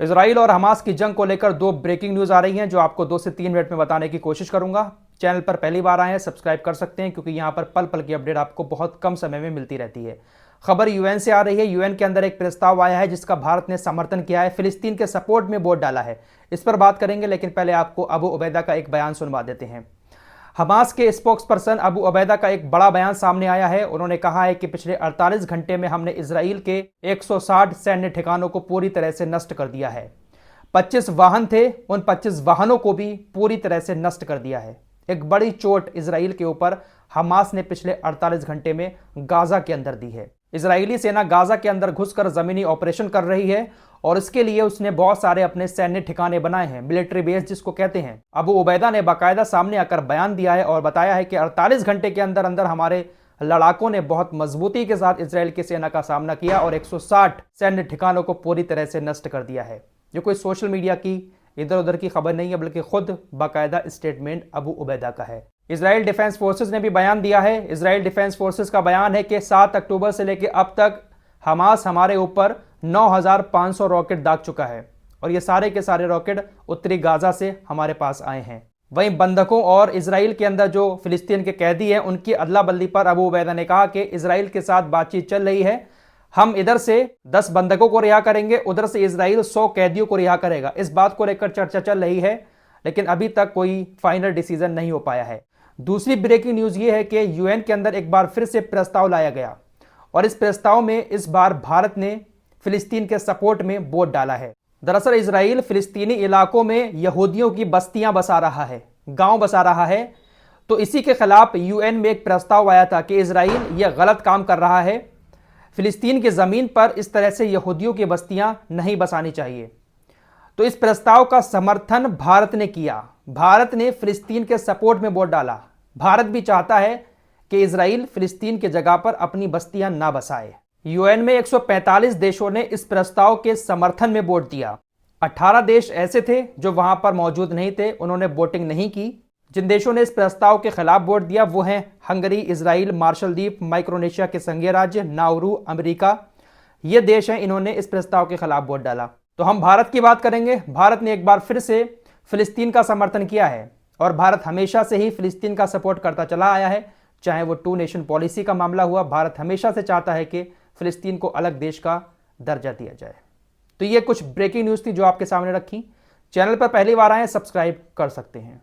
Israel और Hamas की जंग को लेकर दो ब्रेकिंग न्यूज आ रही हैं जो आपको 2 से 3 मिनट में बताने की कोशिश करूंगा। चैनल पर पहली बार आए हैं सब्सक्राइब कर सकते हैं क्योंकि यहां पर पल पल की अपडेट आपको बहुत कम समय में मिलती रहती है। खबर यूएन से आ रही है। यूएन के अंदर एक प्रस्ताव आया है जिसका भारत ने समर्थन किया है, फिलिस्तीन के सपोर्ट में वोट डाला है। इस पर बात करेंगे, लेकिन पहले आपको अबू उबैदा का एक बयान सुनवा देते हैं। हमास के स्पोक्स पर्सन अबू उबैदा का एक बड़ा बयान सामने आया है। उन्होंने कहा है कि पिछले 48 घंटे में हमने इजराइल के 160 सैन्य ठिकानों को पूरी तरह से नष्ट कर दिया है। 25 वाहन थे, उन 25 वाहनों को भी पूरी तरह से नष्ट कर दिया है। एक बड़ी चोट इजराइल के ऊपर हमास ने पिछले 48 घंटे में गाजा के अंदर दी है। इजरायली सेना गाजा के अंदर घुसकर जमीनी ऑपरेशन कर रही है और इसके लिए उसने बहुत सारे अपने सैन्य ठिकाने बनाए हैं, मिलिट्री बेस जिसको कहते हैं। अबू उबैदा ने बाकायदा सामने आकर बयान दिया है और बताया है कि 48 घंटे के अंदर अंदर हमारे लड़ाकों ने बहुत मजबूती के साथ इजराइल की सेना का सामना किया और 160 सैन्य ठिकानों को पूरी तरह से नष्ट कर दिया है। जो कोई सोशल मीडिया की इधर उधर की खबर नहीं है, बल्कि खुद बाकायदा स्टेटमेंट अबू उबैदा का है। इजराइल डिफेंस फोर्सेस ने भी बयान दिया है। इजराइल डिफेंस फोर्सेस का बयान है कि 7 अक्टूबर से लेकर अब तक हमास हमारे ऊपर 9,500 रॉकेट दाग चुका है और ये सारे के सारे रॉकेट उत्तरी गाजा से हमारे पास आए हैं। वहीं बंधकों और इजराइल के अंदर जो फिलिस्तीन के कैदी हैं उनकी अदला बदली पर अबू उबैदा ने कहा कि इजराइल के साथ बातचीत चल रही है। हम इधर से 10 बंधकों को रिहा करेंगे, उधर से इजराइल 100 कैदियों को रिहा करेगा। इस बात को लेकर चर्चा चल रही है, लेकिन अभी तक कोई फाइनल डिसीजन नहीं हो पाया है। दूसरी ब्रेकिंग न्यूज ये है कि यूएन के अंदर एक बार फिर से प्रस्ताव लाया गया और इस प्रस्ताव में इस बार भारत ने फिलिस्तीन के सपोर्ट में वोट डाला है। दरअसल इजराइल फिलिस्तीनी इलाकों में यहूदियों की बस्तियां बसा रहा है, गांव बसा रहा है। तो इसी के खिलाफ यूएन में एक प्रस्ताव आया था कि इजराइल यह गलत काम कर रहा है, फिलिस्तीन की जमीन पर इस तरह से यहूदियों की बस्तियां नहीं बसानी चाहिए। तो इस प्रस्ताव का समर्थन भारत ने किया। भारत ने फिलिस्तीन के सपोर्ट में वोट डाला। भारत भी चाहता है कि इजराइल फिलिस्तीन की जगह पर अपनी बस्तियां ना बसाए। यूएन में 145 देशों ने इस प्रस्ताव के समर्थन में वोट दिया। 18 देश ऐसे थे जो वहां पर मौजूद नहीं थे, उन्होंने वोटिंग नहीं की। जिन देशों ने इस प्रस्ताव के खिलाफ वोट दिया वो हैं हंगरी, इजराइल, मार्शल द्वीप, माइक्रोनेशिया के संघीय राज्य, नाउरू, अमेरिका। ये देश हैं, इन्होंने इस प्रस्ताव के खिलाफ वोट डाला। तो हम भारत की बात करेंगे। भारत ने एक बार फिर से फिलिस्तीन का समर्थन किया है और भारत हमेशा से ही फिलिस्तीन का सपोर्ट करता चला आया है। चाहे वो 2 नेशन पॉलिसी का मामला हुआ, भारत हमेशा से चाहता है कि फिलिस्तीन को अलग देश का दर्जा दिया जाए। तो ये कुछ ब्रेकिंग न्यूज़ थी जो आपके सामने रखी। चैनल पर पहली बार आए सब्सक्राइब कर सकते हैं।